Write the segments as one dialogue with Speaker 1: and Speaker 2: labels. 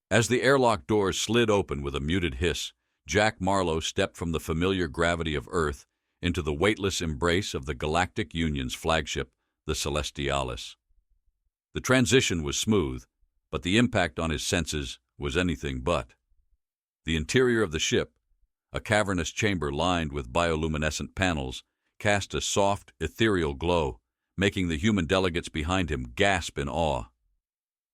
Speaker 1: As the airlock doors slid open with a muted hiss, Jack Marlowe stepped from the familiar gravity of Earth into the weightless embrace of the Galactic Union's flagship, the Celestialis. The transition was smooth, but the impact on his senses was anything but. The interior of the ship, a cavernous chamber lined with bioluminescent panels, cast a soft, ethereal glow, making the human delegates behind him gasp in awe.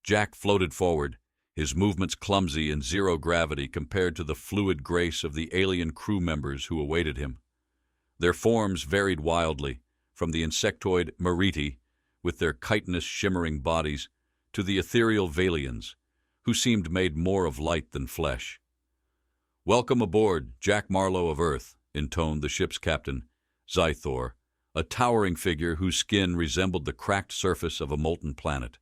Speaker 1: Jack floated forward, his movements clumsy in zero gravity compared to the fluid grace of the alien crew members who awaited him. Their forms varied wildly, from the insectoid Meriti, with their chitinous shimmering bodies, to the ethereal Valians, who seemed made more of light than flesh. "Welcome aboard, Jack Marlowe of Earth," intoned the ship's captain, Zythor, a towering figure whose skin resembled the cracked surface of a molten planet.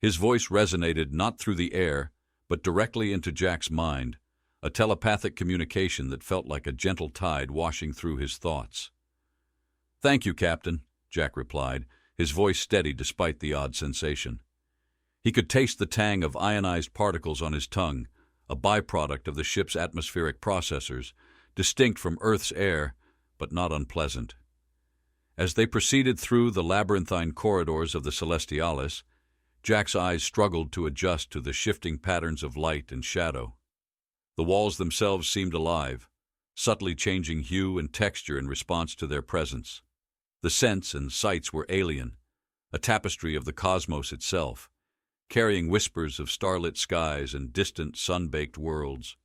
Speaker 1: His voice resonated not through the air, but directly into Jack's mind, a telepathic communication that felt like a gentle tide washing through his thoughts. "Thank you, Captain," Jack replied, his voice steady despite the odd sensation. He could taste the tang of ionized particles on his tongue, a byproduct of the ship's atmospheric processors, distinct from Earth's air, but not unpleasant. As they proceeded through the labyrinthine corridors of the Celestialis, Jack's eyes struggled to adjust to the shifting patterns of light and shadow. The walls themselves seemed alive, subtly changing hue and texture in response to their presence. The scents and sights were alien, a tapestry of the cosmos itself, carrying whispers of starlit skies and distant sun-baked worlds.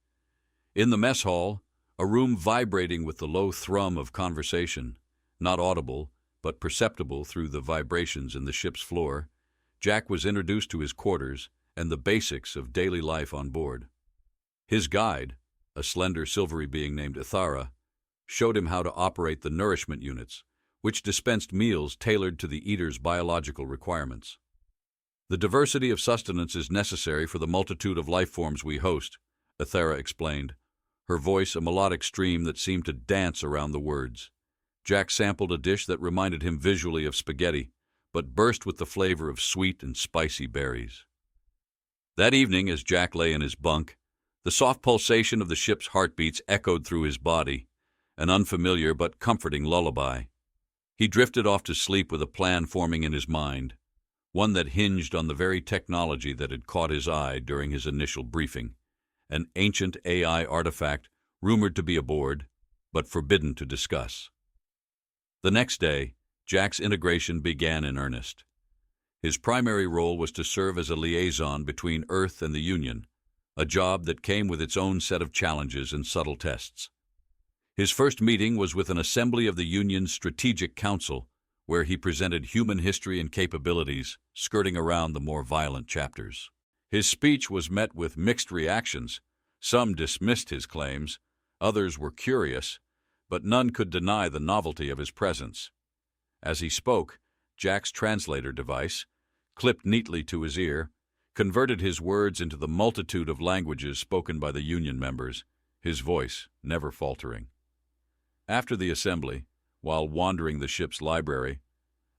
Speaker 1: In the mess hall, a room vibrating with the low thrum of conversation, not audible, but perceptible through the vibrations in the ship's floor, Jack was introduced to his quarters and the basics of daily life on board. His guide, a slender silvery being named Ithara, showed him how to operate the nourishment units, which dispensed meals tailored to the eater's biological requirements. "The diversity of sustenance is necessary for the multitude of life forms we host," Ithara explained, her voice a melodic stream that seemed to dance around the words. Jack sampled a dish that reminded him visually of spaghetti, but burst with the flavor of sweet and spicy berries. That evening, as Jack lay in his bunk, the soft pulsation of the ship's heartbeats echoed through his body, an unfamiliar but comforting lullaby. He drifted off to sleep with a plan forming in his mind, one that hinged on the very technology that had caught his eye during his initial briefing, an ancient AI artifact rumored to be aboard, but forbidden to discuss. The next day, Jack's integration began in earnest. His primary role was to serve as a liaison between Earth and the Union, a job that came with its own set of challenges and subtle tests. His first meeting was with an assembly of the Union's Strategic Council, where he presented human history and capabilities, skirting around the more violent chapters. His speech was met with mixed reactions. Some dismissed his claims, others were curious, but none could deny the novelty of his presence. As he spoke, Jack's translator device, clipped neatly to his ear, converted his words into the multitude of languages spoken by the Union members, his voice never faltering. After the assembly, while wandering the ship's library,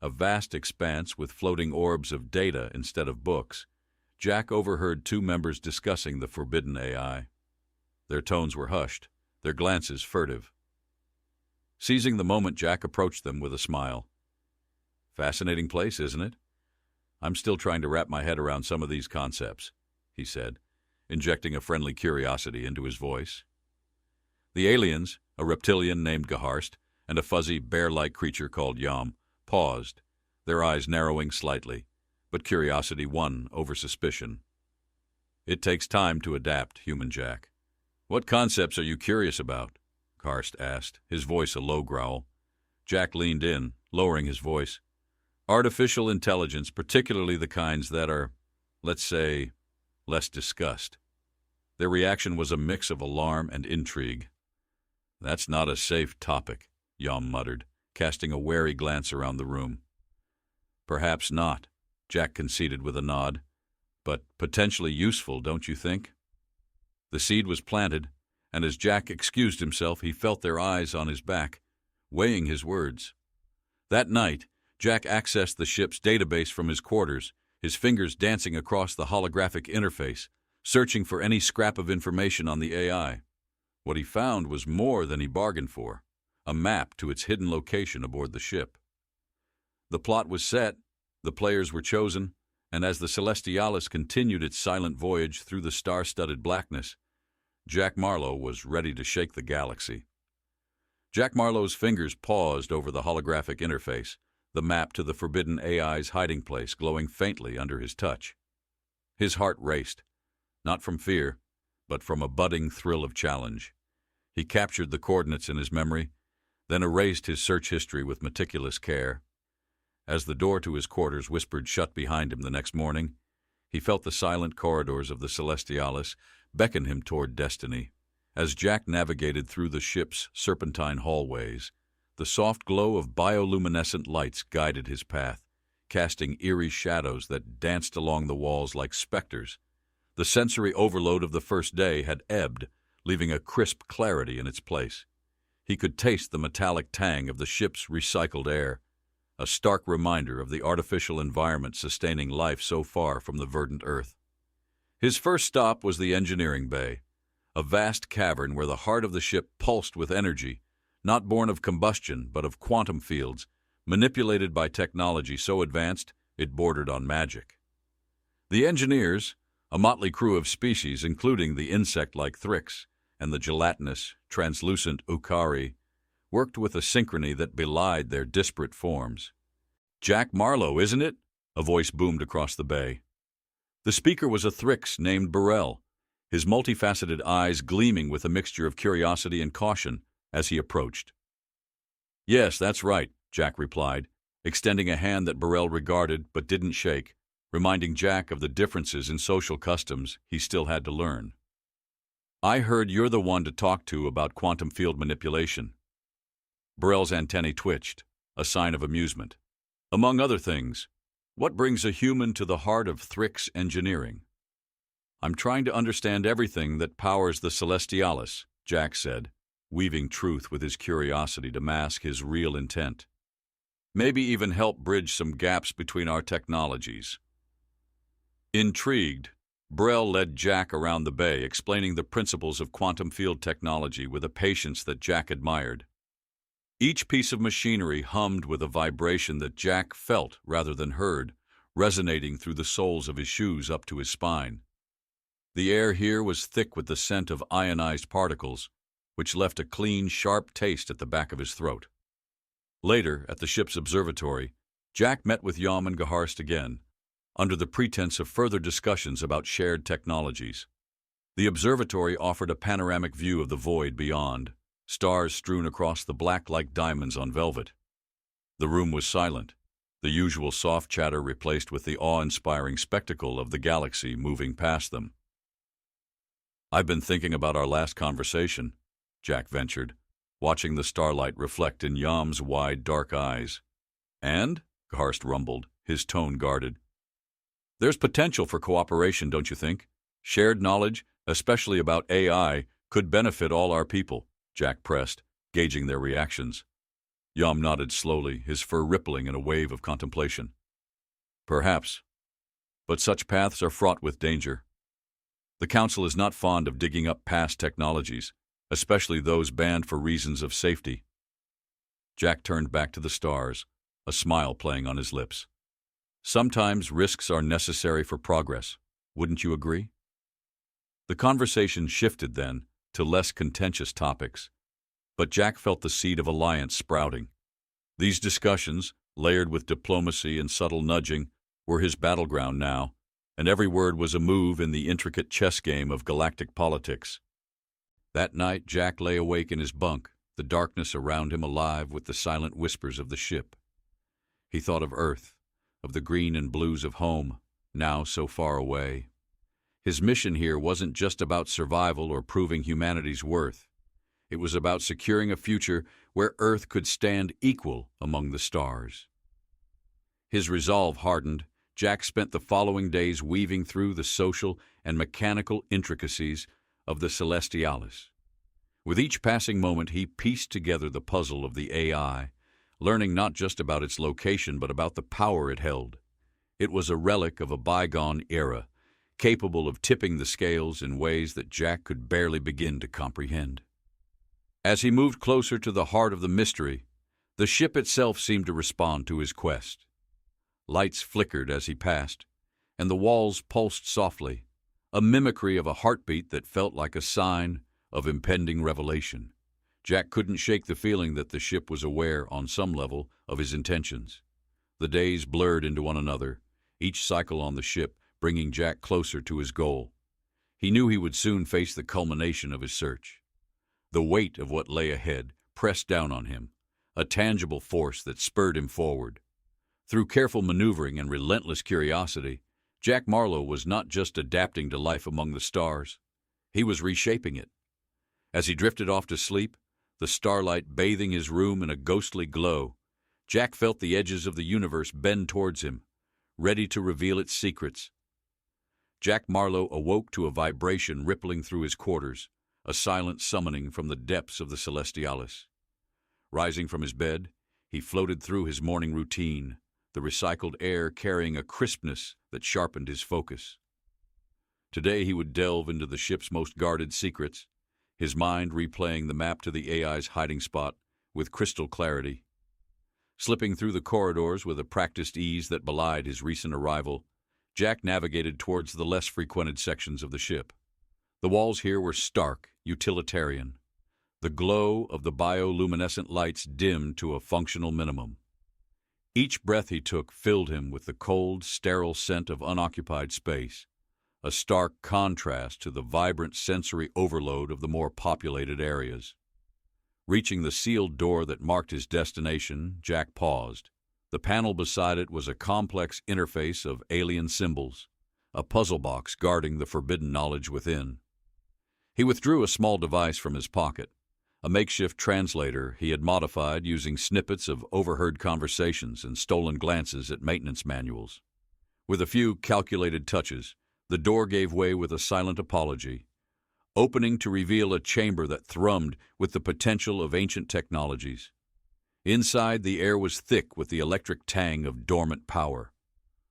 Speaker 1: a vast expanse with floating orbs of data instead of books, Jack overheard two members discussing the forbidden AI. Their tones were hushed, their glances furtive. Seizing the moment, Jack approached them with a smile. "Fascinating place, isn't it? I'm still trying to wrap my head around some of these concepts," he said, injecting a friendly curiosity into his voice. The aliens, a reptilian named Gaharst and a fuzzy, bear-like creature called Yam, paused, their eyes narrowing slightly, but curiosity won over suspicion. "It takes time to adapt, human Jack." "What concepts are you curious about?" Karst asked, his voice a low growl. Jack leaned in, lowering his voice. "Artificial intelligence, particularly the kinds that are, let's say, less discussed." Their reaction was a mix of alarm and intrigue. "That's not a safe topic," Yam muttered, casting a wary glance around the room. "Perhaps not," Jack conceded with a nod. "But potentially useful, don't you think?" The seed was planted, and as Jack excused himself, he felt their eyes on his back, weighing his words. That night, Jack accessed the ship's database from his quarters, his fingers dancing across the holographic interface, searching for any scrap of information on the AI. What he found was more than he bargained for, a map to its hidden location aboard the ship. The plot was set, the players were chosen, and as the Celestialis continued its silent voyage through the star-studded blackness, Jack Marlowe was ready to shake the galaxy. Jack Marlowe's fingers paused over the holographic interface, the map to the forbidden AI's hiding place glowing faintly under his touch. His heart raced, not from fear, but from a budding thrill of challenge. He captured the coordinates in his memory, then erased his search history with meticulous care. As the door to his quarters whispered shut behind him the next morning, he felt the silent corridors of the Celestialis beckon him toward destiny. As Jack navigated through the ship's serpentine hallways, the soft glow of bioluminescent lights guided his path, casting eerie shadows that danced along the walls like specters. The sensory overload of the first day had ebbed, leaving a crisp clarity in its place. He could taste the metallic tang of the ship's recycled air, a stark reminder of the artificial environment sustaining life so far from the verdant earth. His first stop was the engineering bay, a vast cavern where the heart of the ship pulsed with energy, not born of combustion but of quantum fields, manipulated by technology so advanced it bordered on magic. The engineers, a motley crew of species including the insect-like Thrix and the gelatinous, translucent Ukari, worked with a synchrony that belied their disparate forms. "Jack Marlowe, isn't it?" a voice boomed across the bay. The speaker was a Thrix named Burrell, his multifaceted eyes gleaming with a mixture of curiosity and caution as he approached. "Yes, that's right," Jack replied, extending a hand that Burrell regarded but didn't shake, reminding Jack of the differences in social customs he still had to learn. "I heard you're the one to talk to about quantum field manipulation." Burrell's antennae twitched, a sign of amusement. "Among other things, what brings a human to the heart of Thrix engineering?" "I'm trying to understand everything that powers the Celestialis," Jack said, weaving truth with his curiosity to mask his real intent. "Maybe even help bridge some gaps between our technologies." Intrigued, Burrell led Jack around the bay, explaining the principles of quantum field technology with a patience that Jack admired. Each piece of machinery hummed with a vibration that Jack felt rather than heard, resonating through the soles of his shoes up to his spine. The air here was thick with the scent of ionized particles, which left a clean, sharp taste at the back of his throat. Later, at the ship's observatory, Jack met with Yom and Gaharst again, under the pretense of further discussions about shared technologies. The observatory offered a panoramic view of the void beyond, stars strewn across the black like diamonds on velvet. The room was silent, the usual soft chatter replaced with the awe-inspiring spectacle of the galaxy moving past them. "I've been thinking about our last conversation," Jack ventured, watching the starlight reflect in Yom's wide, dark eyes. "And?" Gaharst rumbled, his tone guarded. "There's potential for cooperation, don't you think? Shared knowledge, especially about AI, could benefit all our people," Jack pressed, gauging their reactions. Yom nodded slowly, his fur rippling in a wave of contemplation. "Perhaps. But such paths are fraught with danger. The Council is not fond of digging up past technologies, especially those banned for reasons of safety." Jack turned back to the stars, a smile playing on his lips. "Sometimes risks are necessary for progress. Wouldn't you agree?" The conversation shifted then to less contentious topics, but Jack felt the seed of alliance sprouting. These discussions, layered with diplomacy and subtle nudging, were his battleground now, and every word was a move in the intricate chess game of galactic politics. That night, Jack lay awake in his bunk, the darkness around him alive with the silent whispers of the ship. He thought of Earth, of the green and blues of home, now so far away. His mission here wasn't just about survival or proving humanity's worth. It was about securing a future where Earth could stand equal among the stars. His resolve hardened. Jack spent the following days weaving through the social and mechanical intricacies of the Celestialis. With each passing moment, he pieced together the puzzle of the AI, learning not just about its location but about the power it held. It was a relic of a bygone era, capable of tipping the scales in ways that Jack could barely begin to comprehend. As he moved closer to the heart of the mystery, the ship itself seemed to respond to his quest. Lights flickered as he passed, and the walls pulsed softly, a mimicry of a heartbeat that felt like a sign of impending revelation. Jack couldn't shake the feeling that the ship was aware, on some level, of his intentions. The days blurred into one another, each cycle on the ship bringing Jack closer to his goal. He knew he would soon face the culmination of his search. The weight of what lay ahead pressed down on him, a tangible force that spurred him forward. Through careful maneuvering and relentless curiosity, Jack Marlowe was not just adapting to life among the stars, he was reshaping it. As he drifted off to sleep, the starlight bathing his room in a ghostly glow, Jack felt the edges of the universe bend towards him, ready to reveal its secrets. Jack Marlowe awoke to a vibration rippling through his quarters, a silent summoning from the depths of the Celestialis. Rising from his bed, he floated through his morning routine, the recycled air carrying a crispness that sharpened his focus. Today he would delve into the ship's most guarded secrets, his mind replaying the map to the AI's hiding spot with crystal clarity. Slipping through the corridors with a practiced ease that belied his recent arrival, Jack navigated towards the less frequented sections of the ship. The walls here were stark, utilitarian. The glow of the bioluminescent lights dimmed to a functional minimum. Each breath he took filled him with the cold, sterile scent of unoccupied space, a stark contrast to the vibrant sensory overload of the more populated areas. Reaching the sealed door that marked his destination, Jack paused. The panel beside it was a complex interface of alien symbols, a puzzle box guarding the forbidden knowledge within. He withdrew a small device from his pocket, a makeshift translator he had modified using snippets of overheard conversations and stolen glances at maintenance manuals. With a few calculated touches, the door gave way with a silent apology, opening to reveal a chamber that thrummed with the potential of ancient technologies. Inside, the air was thick with the electric tang of dormant power.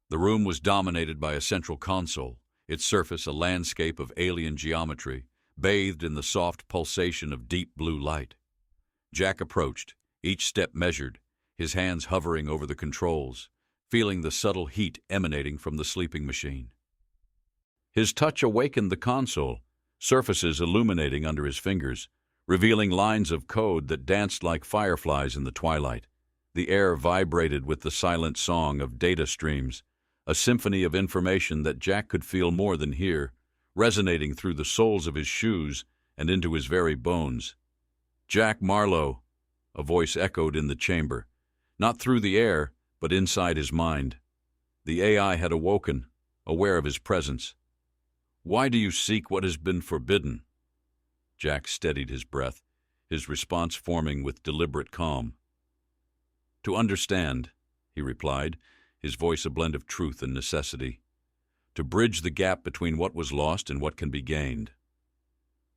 Speaker 1: The room was dominated by a central console, its surface a landscape of alien geometry, bathed in the soft pulsation of deep blue light. Jack approached, each step measured, his hands hovering over the controls, feeling the subtle heat emanating from the sleeping machine. His touch awakened the console, surfaces illuminating under his fingers, revealing lines of code that danced like fireflies in the twilight. The air vibrated with the silent song of data streams, a symphony of information that Jack could feel more than hear, resonating through the soles of his shoes and into his very bones. "Jack Marlowe," a voice echoed in the chamber, not through the air, but inside his mind. The AI had awoken, aware of his presence. "Why do you seek what has been forbidden?" Jack steadied his breath, his response forming with deliberate calm. "To understand," he replied, his voice a blend of truth and necessity. "To bridge the gap between what was lost and what can be gained."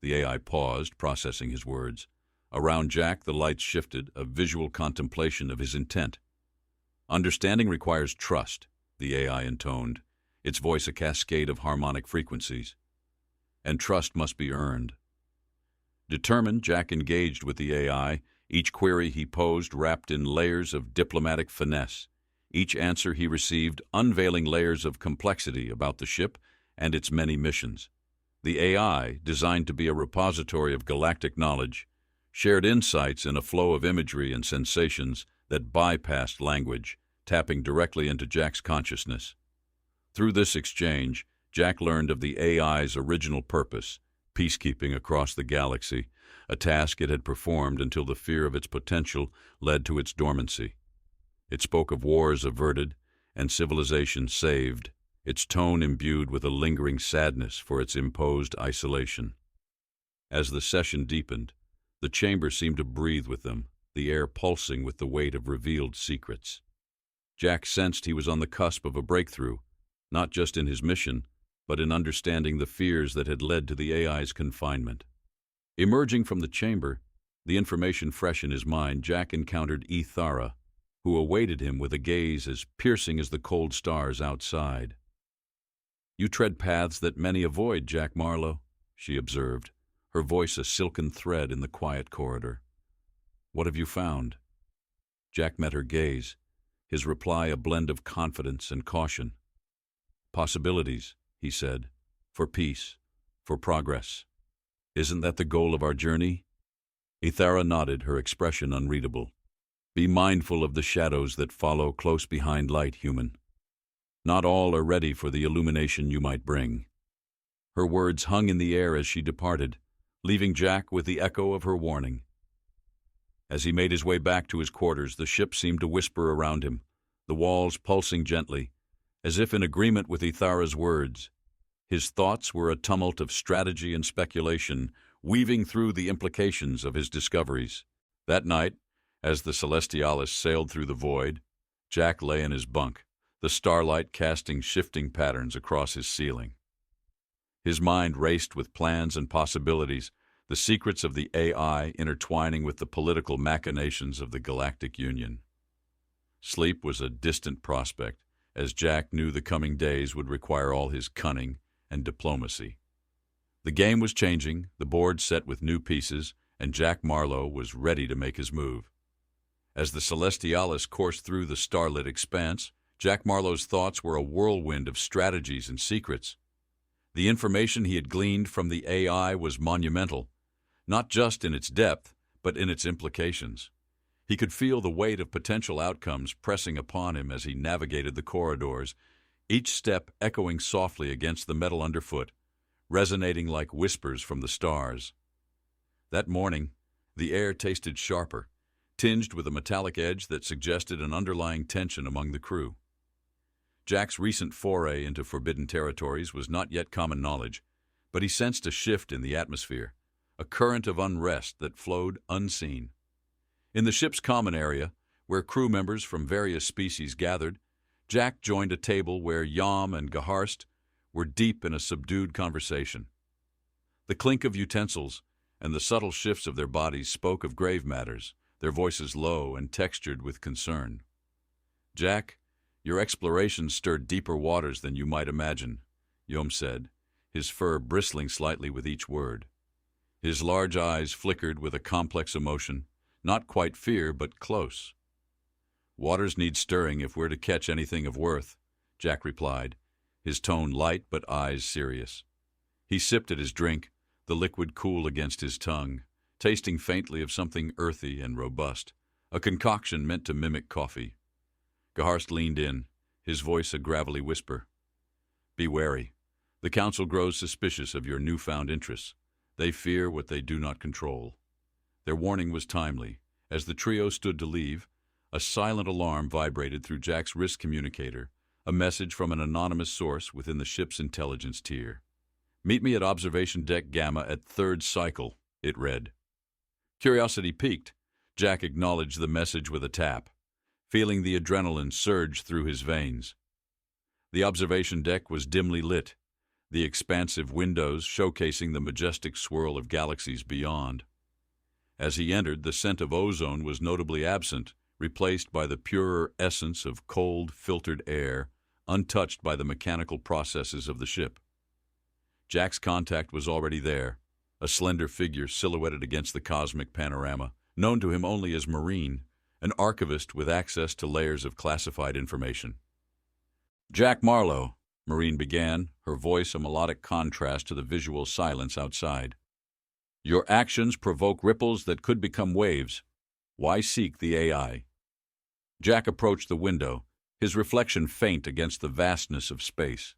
Speaker 1: The AI paused, processing his words. Around Jack, the lights shifted, a visual contemplation of his intent. "Understanding requires trust," the AI intoned, its voice a cascade of harmonic frequencies. "And trust must be earned." Determined, Jack engaged with the AI, each query he posed wrapped in layers of diplomatic finesse, each answer he received unveiling layers of complexity about the ship and its many missions. The AI, designed to be a repository of galactic knowledge, shared insights in a flow of imagery and sensations that bypassed language, tapping directly into Jack's consciousness. Through this exchange, Jack learned of the AI's original purpose, peacekeeping across the galaxy, a task it had performed until the fear of its potential led to its dormancy. It spoke of wars averted and civilization saved, its tone imbued with a lingering sadness for its imposed isolation. As the session deepened, the chamber seemed to breathe with them, the air pulsing with the weight of revealed secrets. Jack sensed he was on the cusp of a breakthrough, not just in his mission, but in understanding the fears that had led to the AI's confinement. Emerging from the chamber, the information fresh in his mind, Jack encountered Ethara, who awaited him with a gaze as piercing as the cold stars outside. "You tread paths that many avoid, Jack Marlowe," she observed, her voice a silken thread in the quiet corridor. "What have you found?" Jack met her gaze, his reply a blend of confidence and caution. "Possibilities," he said, "for peace, for progress. Isn't that the goal of our journey?" Ithara nodded, her expression unreadable. "Be mindful of the shadows that follow close behind light, human. Not all are ready for the illumination you might bring." Her words hung in the air as she departed, leaving Jack with the echo of her warning. As he made his way back to his quarters, the ship seemed to whisper around him, the walls pulsing gently, as if in agreement with Ithara's words. His thoughts were a tumult of strategy and speculation, weaving through the implications of his discoveries. That night, as the Celestialis sailed through the void, Jack lay in his bunk, the starlight casting shifting patterns across his ceiling. His mind raced with plans and possibilities, the secrets of the AI intertwining with the political machinations of the Galactic Union. Sleep was a distant prospect, as Jack knew the coming days would require all his cunning and diplomacy. The game was changing, the board set with new pieces, and Jack Marlowe was ready to make his move. As the Celestialis coursed through the starlit expanse, Jack Marlowe's thoughts were a whirlwind of strategies and secrets. The information he had gleaned from the AI was monumental, not just in its depth, but in its implications. He could feel the weight of potential outcomes pressing upon him as he navigated the corridors, each step echoing softly against the metal underfoot, resonating like whispers from the stars. That morning, the air tasted sharper, tinged with a metallic edge that suggested an underlying tension among the crew. Jack's recent foray into forbidden territories was not yet common knowledge, but he sensed a shift in the atmosphere, a current of unrest that flowed unseen. In the ship's common area, where crew members from various species gathered, Jack joined a table where Yam and Gaharst were deep in a subdued conversation. The clink of utensils and the subtle shifts of their bodies spoke of grave matters, their voices low and textured with concern. "Jack, your exploration stirred deeper waters than you might imagine," Yom said, his fur bristling slightly with each word. His large eyes flickered with a complex emotion, not quite fear, but close. "Waters need stirring if we're to catch anything of worth," Jack replied, his tone light but eyes serious. He sipped at his drink, the liquid cool against his tongue, tasting faintly of something earthy and robust, a concoction meant to mimic coffee. Gaharst leaned in, his voice a gravelly whisper. "Be wary. The Council grows suspicious of your newfound interests. They fear what they do not control." Their warning was timely. As the trio stood to leave, a silent alarm vibrated through Jack's wrist communicator, a message from an anonymous source within the ship's intelligence tier. "Meet me at Observation Deck Gamma at 3rd Cycle," it read. Curiosity piqued, Jack acknowledged the message with a tap, feeling the adrenaline surge through his veins. The observation deck was dimly lit, the expansive windows showcasing the majestic swirl of galaxies beyond. As he entered, the scent of ozone was notably absent, replaced by the purer essence of cold, filtered air, untouched by the mechanical processes of the ship. Jack's contact was already there, a slender figure silhouetted against the cosmic panorama, known to him only as Marine, an archivist with access to layers of classified information. "Jack Marlowe," Marine began, her voice a melodic contrast to the visual silence outside. "Your actions provoke ripples that could become waves. Why seek the AI?" Jack approached the window, his reflection faint against the vastness of space.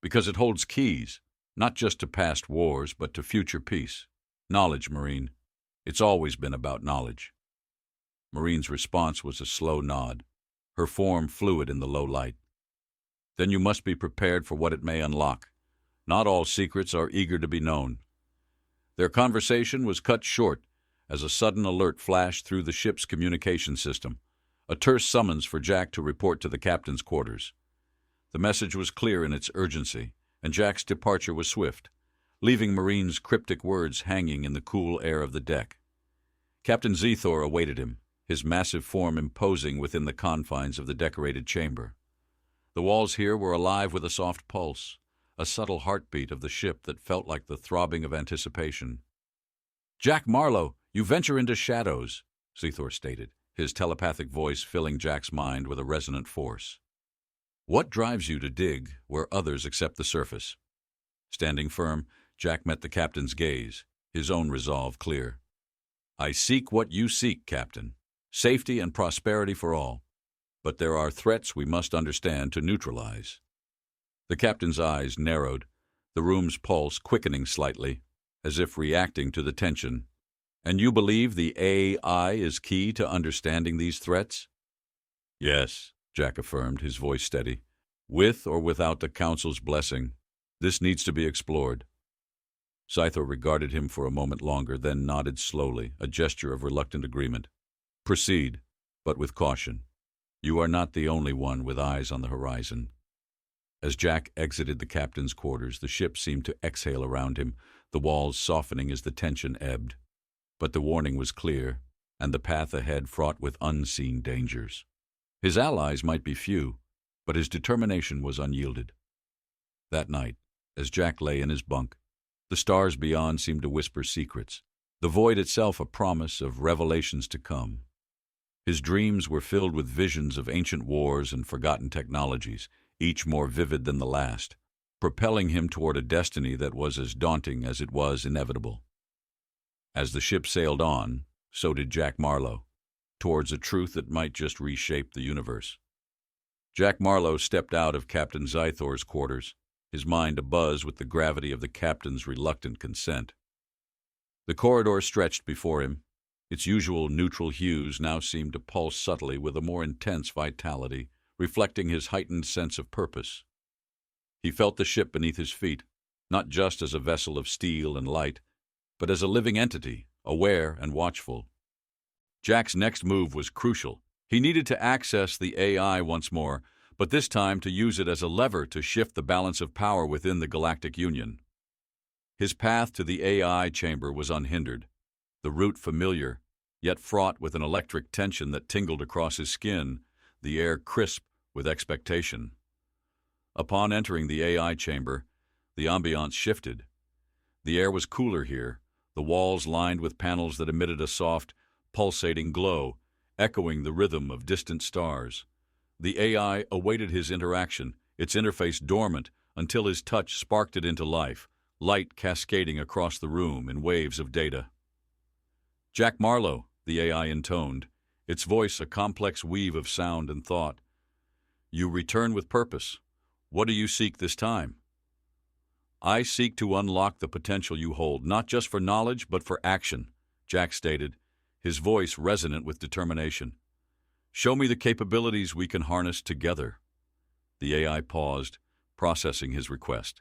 Speaker 1: "Because it holds keys, not just to past wars, but to future peace. Knowledge, Marine. It's always been about knowledge." Marine's response was a slow nod, her form fluid in the low light. "Then you must be prepared for what it may unlock. Not all secrets are eager to be known." Their conversation was cut short as a sudden alert flashed through the ship's communication system, a terse summons for Jack to report to the captain's quarters. The message was clear in its urgency, and Jack's departure was swift, leaving Marine's cryptic words hanging in the cool air of the deck. Captain Zethor awaited him, his massive form imposing within the confines of the decorated chamber. The walls here were alive with a soft pulse, a subtle heartbeat of the ship that felt like the throbbing of anticipation. "Jack Marlowe, you venture into shadows," Zethor stated, his telepathic voice filling Jack's mind with a resonant force. "What drives you to dig where others accept the surface?" Standing firm, Jack met the captain's gaze, his own resolve clear. "I seek what you seek, Captain. Safety and prosperity for all. But there are threats we must understand to neutralize." The captain's eyes narrowed, the room's pulse quickening slightly, as if reacting to the tension. "And you believe the AI is key to understanding these threats?" "Yes," Jack affirmed, his voice steady. "With or without the Council's blessing, this needs to be explored." Scythor regarded him for a moment longer, then nodded slowly, a gesture of reluctant agreement. "Proceed, but with caution. You are not the only one with eyes on the horizon." As Jack exited the captain's quarters, the ship seemed to exhale around him, the walls softening as the tension ebbed. But the warning was clear, and the path ahead fraught with unseen dangers. His allies might be few, but his determination was unyielded. That night, as Jack lay in his bunk, the stars beyond seemed to whisper secrets, the void itself a promise of revelations to come. His dreams were filled with visions of ancient wars and forgotten technologies, each more vivid than the last, propelling him toward a destiny that was as daunting as it was inevitable. As the ship sailed on, so did Jack Marlowe, towards a truth that might just reshape the universe. Jack Marlowe stepped out of Captain Zythor's quarters, his mind abuzz with the gravity of the captain's reluctant consent. The corridor stretched before him. Its usual neutral hues now seemed to pulse subtly with a more intense vitality, reflecting his heightened sense of purpose. He felt the ship beneath his feet, not just as a vessel of steel and light, but as a living entity, aware and watchful. Jack's next move was crucial. He needed to access the AI once more, but this time to use it as a lever to shift the balance of power within the Galactic Union. His path to the AI chamber was unhindered, the route familiar, yet fraught with an electric tension that tingled across his skin, the air crisp with expectation. Upon entering the AI chamber, the ambiance shifted. The air was cooler here, the walls lined with panels that emitted a soft, pulsating glow, echoing the rhythm of distant stars. The AI awaited his interaction, its interface dormant, until his touch sparked it into life, light cascading across the room in waves of data. "Jack Marlowe," the AI intoned, its voice a complex weave of sound and thought. "You return with purpose. What do you seek this time?" "I seek to unlock the potential you hold, not just for knowledge, but for action," Jack stated, his voice resonant with determination. "Show me the capabilities we can harness together." The AI paused, processing his request.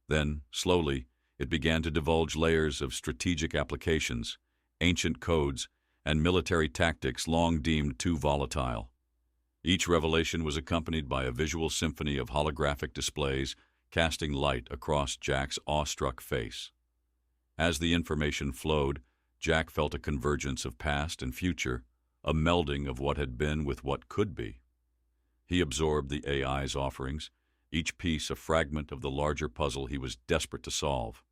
Speaker 1: Then, slowly, it began to divulge layers of strategic applications, ancient codes, and military tactics long deemed too volatile. Each revelation was accompanied by a visual symphony of holographic displays, casting light across Jack's awestruck face. As the information flowed, Jack felt a convergence of past and future, a melding of what had been with what could be. He absorbed the AI's offerings, each piece a fragment of the larger puzzle he was desperate to solve.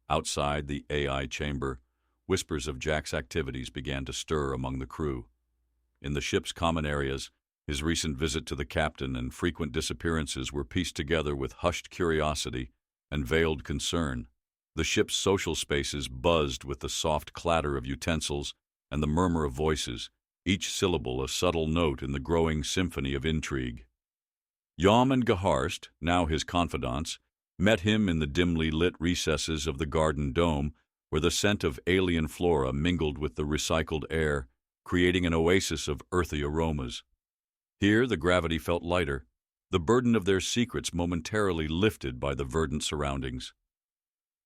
Speaker 1: Outside the AI chamber, whispers of Jack's activities began to stir among the crew. In the ship's common areas, his recent visit to the captain and frequent disappearances were pieced together with hushed curiosity and veiled concern. The ship's social spaces buzzed with the soft clatter of utensils and the murmur of voices, each syllable a subtle note in the growing symphony of intrigue. Yom and Geharst, now his confidants, met him in the dimly lit recesses of the garden dome, where the scent of alien flora mingled with the recycled air, creating an oasis of earthy aromas. Here the gravity felt lighter, the burden of their secrets momentarily lifted by the verdant surroundings.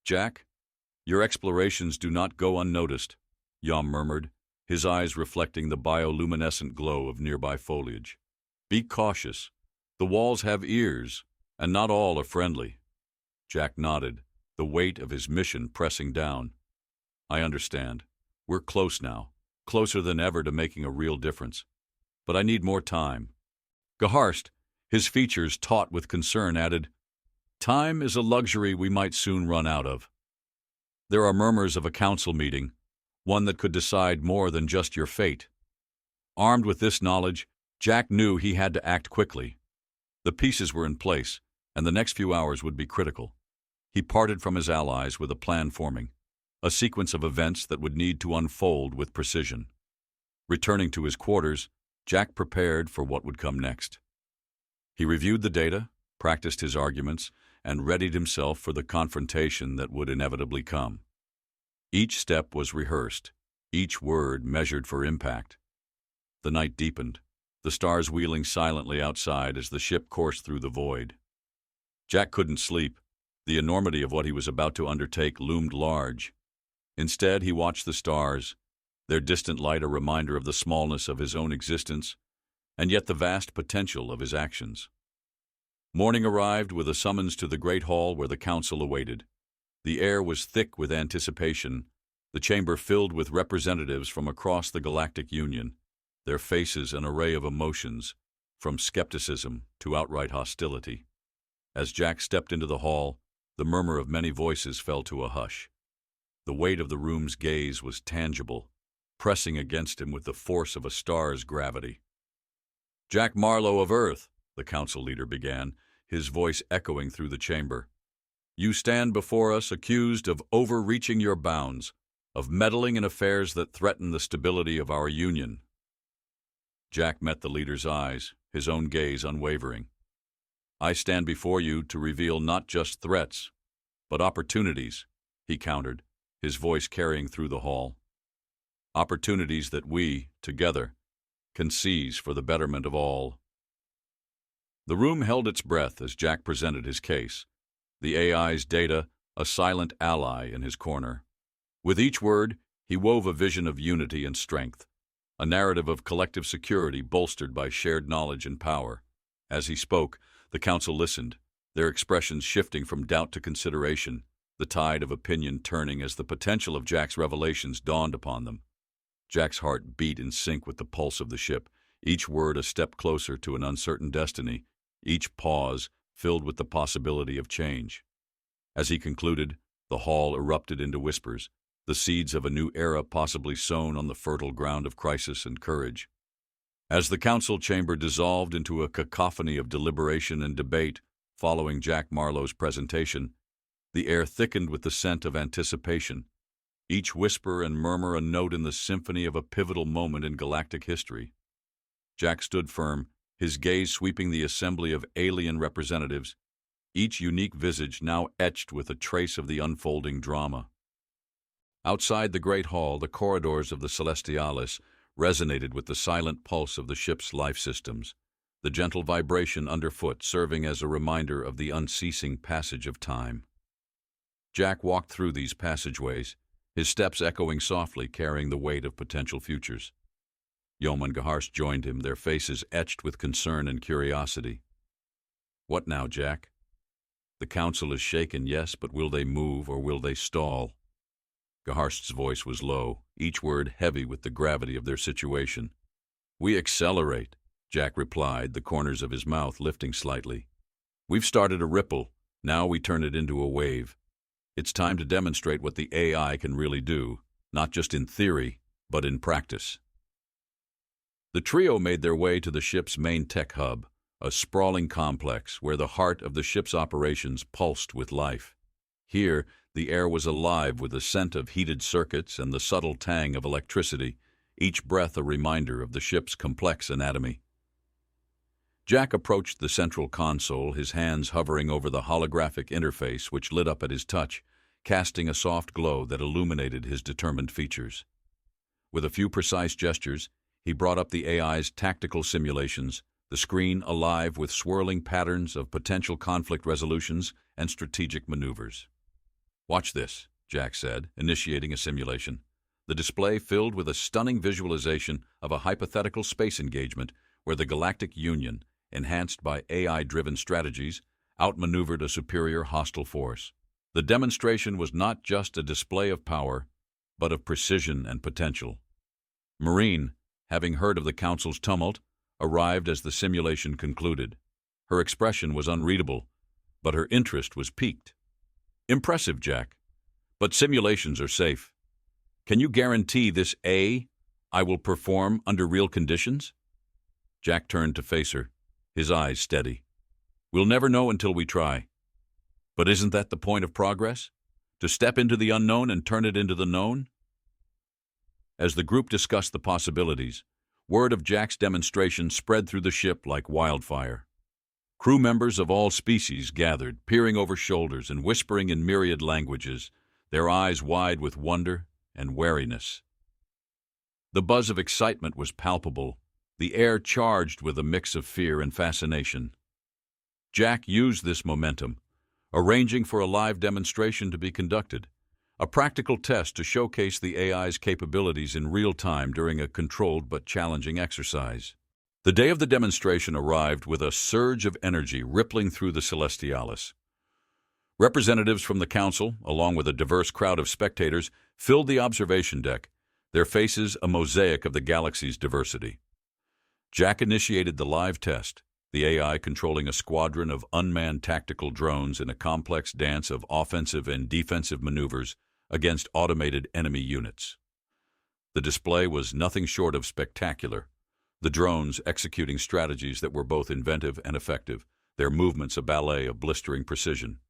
Speaker 1: "Jack, your explorations do not go unnoticed," Yom murmured, his eyes reflecting the bioluminescent glow of nearby foliage. "Be cautious. The walls have ears, and not all are friendly." Jack nodded, the weight of his mission pressing down. "I understand. We're close now, closer than ever to making a real difference. But I need more time." Geharst, his features taut with concern, added, Time is a luxury we might soon run out of. There are murmurs of a council meeting, one that could decide more than just your fate. Armed with this knowledge, Jack knew he had to act quickly. The pieces were in place, and the next few hours would be critical. He parted from his allies with a plan forming, a sequence of events that would need to unfold with precision. Returning to his quarters, Jack prepared for what would come next. He reviewed the data, practiced his arguments, and readied himself for the confrontation that would inevitably come. Each step was rehearsed, each word measured for impact. The night deepened, the stars wheeling silently outside as the ship coursed through the void. Jack couldn't sleep. The enormity of what he was about to undertake loomed large. Instead, he watched the stars, their distant light a reminder of the smallness of his own existence, and yet the vast potential of his actions. Morning arrived with a summons to the great hall where the council awaited. The air was thick with anticipation, the chamber filled with representatives from across the Galactic Union, their faces an array of emotions, from skepticism to outright hostility. As Jack stepped into the hall, the murmur of many voices fell to a hush. The weight of the room's gaze was tangible, pressing against him with the force of a star's gravity. "Jack Marlowe of Earth," the council leader began, his voice echoing through the chamber. "You stand before us accused of overreaching your bounds, of meddling in affairs that threaten the stability of our union." Jack met the leader's eyes, his own gaze unwavering. "I stand before you to reveal not just threats, but opportunities," he countered, his voice carrying through the hall. "Opportunities that we, together, can seize for the betterment of all." The room held its breath as Jack presented his case, the AI's data a silent ally in his corner. With each word, he wove a vision of unity and strength, a narrative of collective security bolstered by shared knowledge and power. As he spoke, the council listened, their expressions shifting from doubt to consideration, the tide of opinion turning as the potential of Jack's revelations dawned upon them. Jack's heart beat in sync with the pulse of the ship, each word a step closer to an uncertain destiny, each pause filled with the possibility of change. As he concluded, the hall erupted into whispers, the seeds of a new era possibly sown on the fertile ground of crisis and courage. As the council chamber dissolved into a cacophony of deliberation and debate following Jack Marlowe's presentation, the air thickened with the scent of anticipation, each whisper and murmur a note in the symphony of a pivotal moment in galactic history. Jack stood firm, his gaze sweeping the assembly of alien representatives, each unique visage now etched with a trace of the unfolding drama. Outside the great hall, the corridors of the Celestialis resonated with the silent pulse of the ship's life systems, the gentle vibration underfoot serving as a reminder of the unceasing passage of time. Jack walked through these passageways, his steps echoing softly, carrying the weight of potential futures. Yom and Gaharsh joined him, their faces etched with concern and curiosity. "What now, Jack? The council is shaken, yes, but will they move or will they stall?" Gaharsh's voice was low, each word heavy with the gravity of their situation. "We accelerate," Jack replied, the corners of his mouth lifting slightly. "We've started a ripple, now we turn it into a wave. It's time to demonstrate what the AI can really do, not just in theory, but in practice." The trio made their way to the ship's main tech hub, a sprawling complex where the heart of the ship's operations pulsed with life. Here, the air was alive with the scent of heated circuits and the subtle tang of electricity, each breath a reminder of the ship's complex anatomy. Jack approached the central console, his hands hovering over the holographic interface which lit up at his touch, casting a soft glow that illuminated his determined features. With a few precise gestures, he brought up the AI's tactical simulations, the screen alive with swirling patterns of potential conflict resolutions and strategic maneuvers. "Watch this," Jack said, initiating a simulation. The display filled with a stunning visualization of a hypothetical space engagement where the Galactic Union, enhanced by AI-driven strategies, outmaneuvered a superior hostile force. The demonstration was not just a display of power, but of precision and potential. Marine, having heard of the council's tumult, arrived as the simulation concluded. Her expression was unreadable, but her interest was piqued. "Impressive, Jack. But simulations are safe. Can you guarantee this I will perform under real conditions?" Jack turned to face her, his eyes steady. "We'll never know until we try. But isn't that the point of progress? To step into the unknown and turn it into the known?" As the group discussed the possibilities, word of Jack's demonstration spread through the ship like wildfire. Crew members of all species gathered, peering over shoulders and whispering in myriad languages, their eyes wide with wonder and wariness. The buzz of excitement was palpable, the air charged with a mix of fear and fascination. Jack used this momentum, arranging for a live demonstration to be conducted, a practical test to showcase the AI's capabilities in real time during a controlled but challenging exercise. The day of the demonstration arrived with a surge of energy rippling through the Celestialis. Representatives from the Council, along with a diverse crowd of spectators, filled the observation deck, their faces a mosaic of the galaxy's diversity. Jack initiated the live test, the AI controlling a squadron of unmanned tactical drones in a complex dance of offensive and defensive maneuvers against automated enemy units. The display was nothing short of spectacular, the drones executing strategies that were both inventive and effective, their movements a ballet of blistering precision.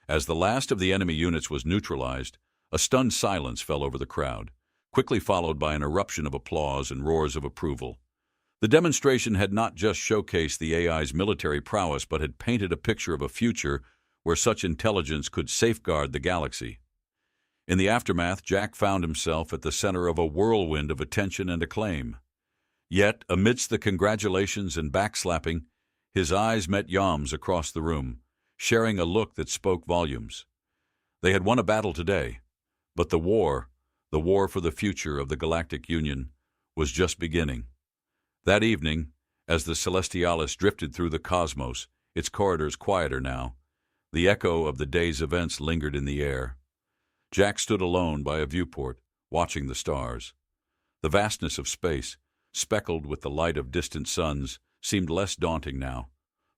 Speaker 1: As the last of the enemy units was neutralized, a stunned silence fell over the crowd, quickly followed by an eruption of applause and roars of approval. The demonstration had not just showcased the AI's military prowess, but had painted a picture of a future where such intelligence could safeguard the galaxy. In the aftermath, Jack found himself at the center of a whirlwind of attention and acclaim. Yet, amidst the congratulations and backslapping, his eyes met Yam's across the room, sharing a look that spoke volumes. They had won a battle today, but the war for the future of the Galactic Union, was just beginning. That evening, as the Celestialis drifted through the cosmos, its corridors quieter now, the echo of the day's events lingered in the air. Jack stood alone by a viewport, watching the stars. The vastness of space, speckled with the light of distant suns, seemed less daunting now,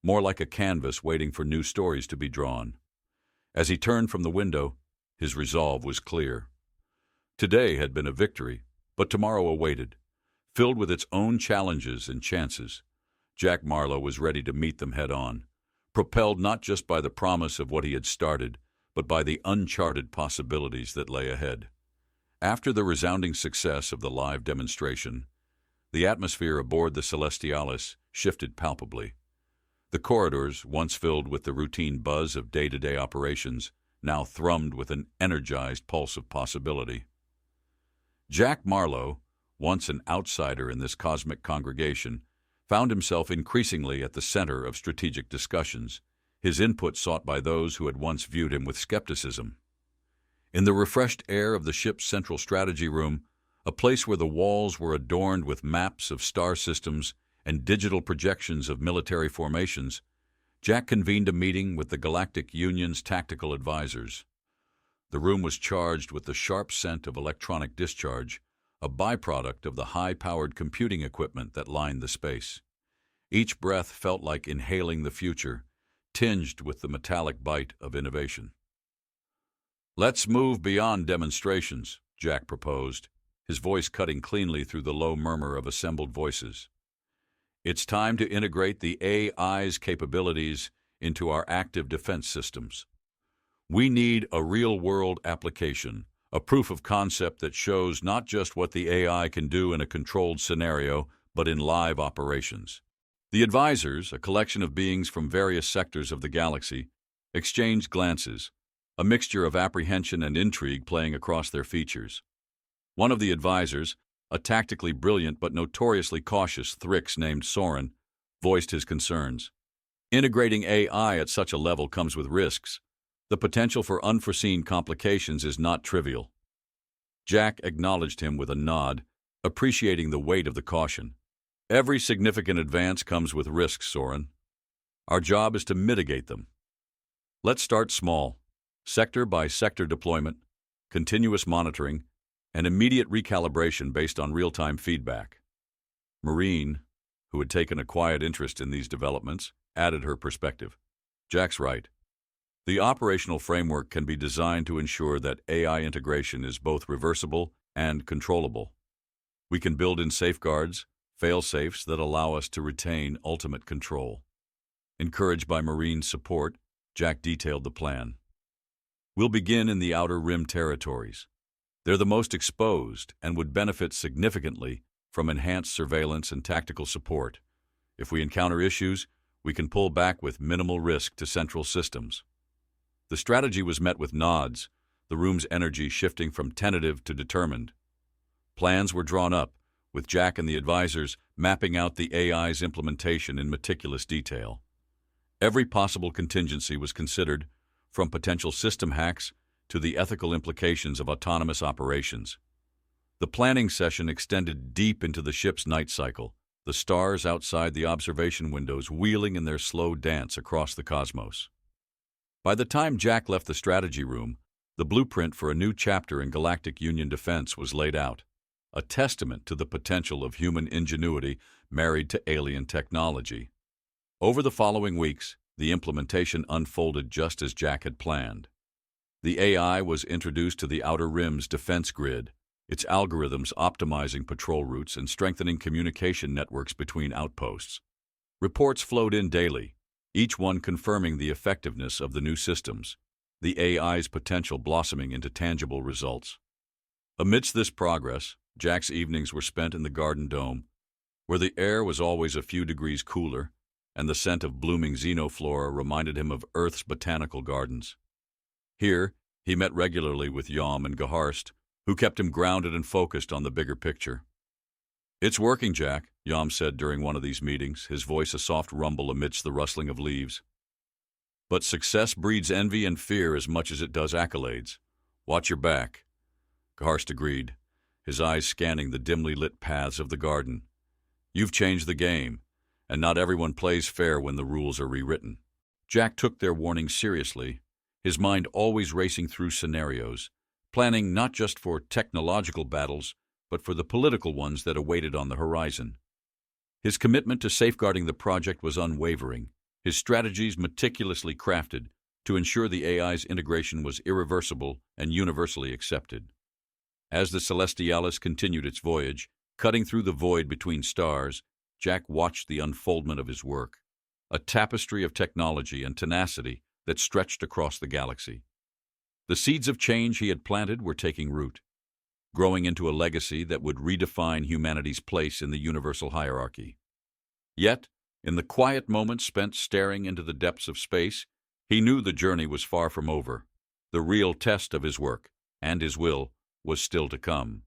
Speaker 1: more like a canvas waiting for new stories to be drawn. As he turned from the window, his resolve was clear. Today had been a victory, but tomorrow awaited, filled with its own challenges and chances. Jack Marlowe was ready to meet them head-on, propelled not just by the promise of what he had started, but by the uncharted possibilities that lay ahead. After the resounding success of the live demonstration, the atmosphere aboard the Celestialis shifted palpably. The corridors, once filled with the routine buzz of day-to-day operations, now thrummed with an energized pulse of possibility. Jack Marlowe, once an outsider in this cosmic congregation, found himself increasingly at the center of strategic discussions, his input sought by those who had once viewed him with skepticism. In the refreshed air of the ship's central strategy room, a place where the walls were adorned with maps of star systems and digital projections of military formations, Jack convened a meeting with the Galactic Union's tactical advisors. The room was charged with the sharp scent of electronic discharge, a byproduct of the high-powered computing equipment that lined the space. Each breath felt like inhaling the future, tinged with the metallic bite of innovation. "Let's move beyond demonstrations," Jack proposed, his voice cutting cleanly through the low murmur of assembled voices. "It's time to integrate the AI's capabilities into our active defense systems. We need a real-world application, a proof of concept that shows not just what the AI can do in a controlled scenario, but in live operations." The advisors, a collection of beings from various sectors of the galaxy, exchanged glances, a mixture of apprehension and intrigue playing across their features. One of the advisors, a tactically brilliant but notoriously cautious Thrix named Soren, voiced his concerns. "Integrating AI at such a level comes with risks. The potential for unforeseen complications is not trivial." Jack acknowledged him with a nod, appreciating the weight of the caution. "Every significant advance comes with risks, Soren. Our job is to mitigate them. Let's start small, sector-by-sector deployment, continuous monitoring, and immediate recalibration based on real-time feedback." Marine, who had taken a quiet interest in these developments, added her perspective. "Jack's right. The operational framework can be designed to ensure that AI integration is both reversible and controllable. We can build in safeguards, fail-safes that allow us to retain ultimate control. Encouraged by Marine support, Jack detailed the plan. We'll begin in the Outer Rim territories. They're the most exposed and would benefit significantly from enhanced surveillance and tactical support. If we encounter issues, we can pull back with minimal risk to central systems. The strategy was met with nods, the room's energy shifting from tentative to determined. Plans were drawn up, with Jack and the advisors mapping out the AI's implementation in meticulous detail. Every possible contingency was considered, from potential system hacks to the ethical implications of autonomous operations. The planning session extended deep into the ship's night cycle, the stars outside the observation windows wheeling in their slow dance across the cosmos. By the time Jack left the strategy room, the blueprint for a new chapter in Galactic Union defense was laid out, a testament to the potential of human ingenuity married to alien technology. Over the following weeks, the implementation unfolded just as Jack had planned. The AI was introduced to the Outer Rim's defense grid, its algorithms optimizing patrol routes and strengthening communication networks between outposts. Reports flowed in daily, each one confirming the effectiveness of the new systems, the AI's potential blossoming into tangible results. Amidst this progress, Jack's evenings were spent in the Garden Dome, where the air was always a few degrees cooler, and the scent of blooming xenoflora reminded him of Earth's botanical gardens. Here, he met regularly with Yom and Geharst, who kept him grounded and focused on the bigger picture. "It's working, Jack," Yom said during one of these meetings, his voice a soft rumble amidst the rustling of leaves. "But success breeds envy and fear as much as it does accolades. Watch your back." Geharst agreed, his eyes scanning the dimly lit paths of the garden. "You've changed the game, and not everyone plays fair when the rules are rewritten." Jack took their warning seriously, his mind always racing through scenarios, planning not just for technological battles, but for the political ones that awaited on the horizon. His commitment to safeguarding the project was unwavering, his strategies meticulously crafted to ensure the AI's integration was irreversible and universally accepted. As the Celestialis continued its voyage, cutting through the void between stars, Jack watched the unfoldment of his work, a tapestry of technology and tenacity that stretched across the galaxy. The seeds of change he had planted were taking root, growing into a legacy that would redefine humanity's place in the universal hierarchy. Yet, in the quiet moments spent staring into the depths of space, he knew the journey was far from over. The real test of his work, and his will, was still to come.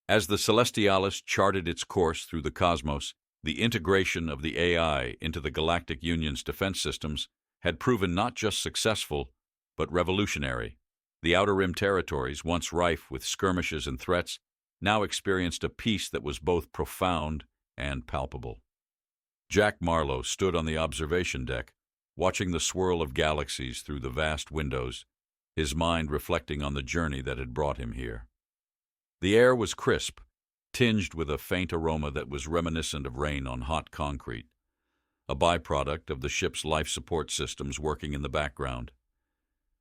Speaker 1: As the Celestialis charted its course through the cosmos, the integration of the AI into the Galactic Union's defense systems had proven not just successful, but revolutionary. The Outer Rim territories, once rife with skirmishes and threats, now experienced a peace that was both profound and palpable. Jack Marlowe stood on the observation deck, watching the swirl of galaxies through the vast windows, his mind reflecting on the journey that had brought him here. The air was crisp, tinged with a faint aroma that was reminiscent of rain on hot concrete, a byproduct of the ship's life support systems working in the background.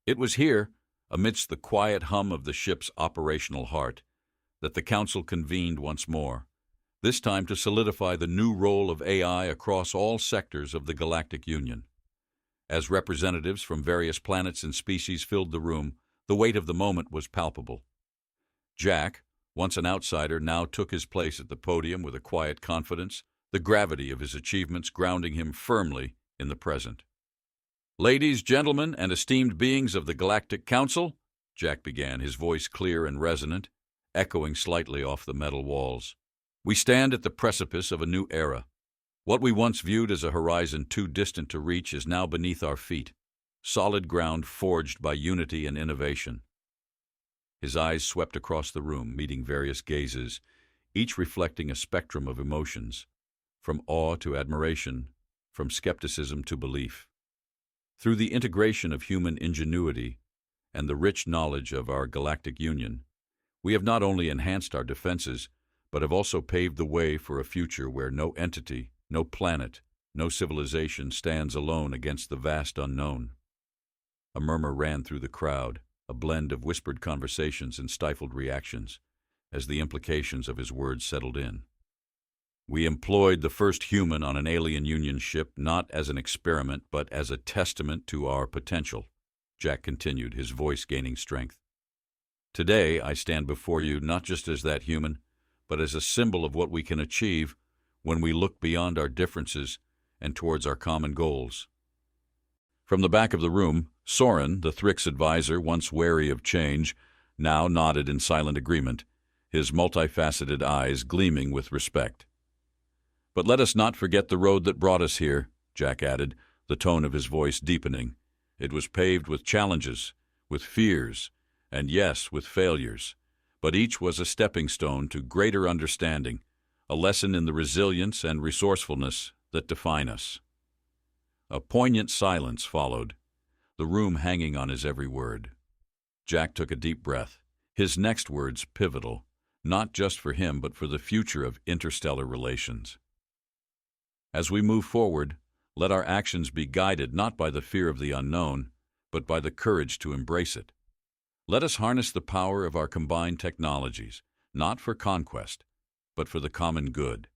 Speaker 1: It was here, amidst the quiet hum of the ship's operational heart, that the Council convened once more, this time to solidify the new role of AI across all sectors of the Galactic Union. As representatives from various planets and species filled the room, the weight of the moment was palpable. Jack, once an outsider, now took his place at the podium with a quiet confidence, the gravity of his achievements grounding him firmly in the present. "Ladies, gentlemen, and esteemed beings of the Galactic Council," Jack began, his voice clear and resonant, echoing slightly off the metal walls. "We stand at the precipice of a new era. What we once viewed as a horizon too distant to reach is now beneath our feet, solid ground forged by unity and innovation." His eyes swept across the room, meeting various gazes, each reflecting a spectrum of emotions, from awe to admiration, from skepticism to belief. Through the integration of human ingenuity and the rich knowledge of our Galactic Union, we have not only enhanced our defenses, but have also paved the way for a future where no entity, no planet, no civilization stands alone against the vast unknown. A murmur ran through the crowd, a blend of whispered conversations and stifled reactions, as the implications of his words settled in. We employed the first human on an alien Union ship not as an experiment, but as a testament to our potential, Jack continued, his voice gaining strength. Today, I stand before you not just as that human, but as a symbol of what we can achieve when we look beyond our differences and towards our common goals. From the back of the room, Soren, the Thrix advisor, once wary of change, now nodded in silent agreement, his multifaceted eyes gleaming with respect. But let us not forget the road that brought us here, Jack added, the tone of his voice deepening. It was paved with challenges, with fears, and yes, with failures. But each was a stepping stone to greater understanding, a lesson in the resilience and resourcefulness that define us. A poignant silence followed, the room hanging on his every word. Jack took a deep breath, his next words pivotal, not just for him but for the future of interstellar relations. As we move forward, let our actions be guided not by the fear of the unknown, but by the courage to embrace it. Let us harness the power of our combined technologies, not for conquest, but for the common good.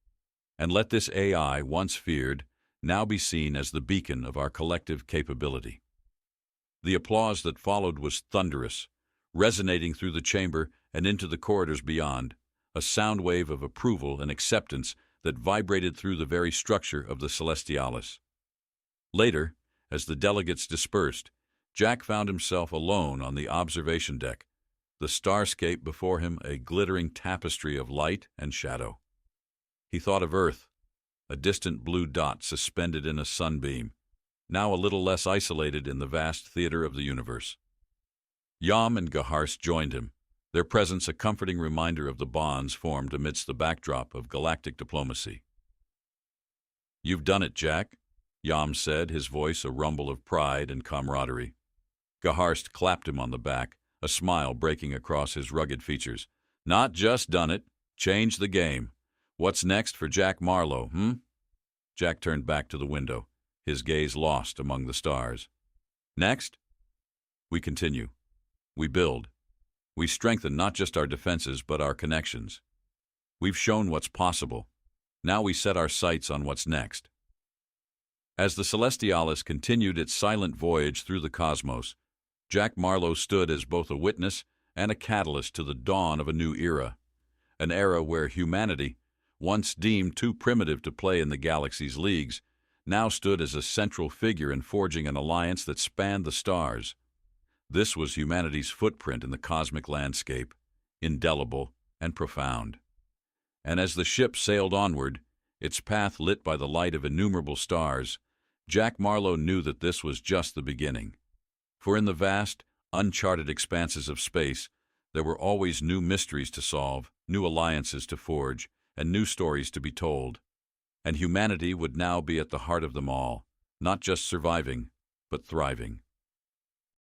Speaker 1: And let this AI, once feared, now be seen as the beacon of our collective capability. The applause that followed was thunderous, resonating through the chamber and into the corridors beyond, a sound wave of approval and acceptance that vibrated through the very structure of the Celestialis. Later, as the delegates dispersed, Jack found himself alone on the observation deck, the starscape before him a glittering tapestry of light and shadow. He thought of Earth, a distant blue dot suspended in a sunbeam, now a little less isolated in the vast theater of the universe. Yam and Gaharst joined him, their presence a comforting reminder of the bonds formed amidst the backdrop of galactic diplomacy. "You've done it, Jack," Yam said, his voice a rumble of pride and camaraderie. Gaharst clapped him on the back, a smile breaking across his rugged features. "Not just done it, changed the game. What's next for Jack Marlowe, Jack turned back to the window, his gaze lost among the stars. "Next? We continue. We build. We strengthen not just our defenses, but our connections. We've shown what's possible. Now we set our sights on what's next." As the Celestialis continued its silent voyage through the cosmos, Jack Marlowe stood as both a witness and a catalyst to the dawn of a new era, an era where humanity, once deemed too primitive to play in the galaxy's leagues, now stood as a central figure in forging an alliance that spanned the stars. This was humanity's footprint in the cosmic landscape, indelible and profound. And as the ship sailed onward, its path lit by the light of innumerable stars, Jack Marlowe knew that this was just the beginning. For in the vast, uncharted expanses of space, there were always new mysteries to solve, new alliances to forge, and new stories to be told. And humanity would now be at the heart of them all, not just surviving, but thriving.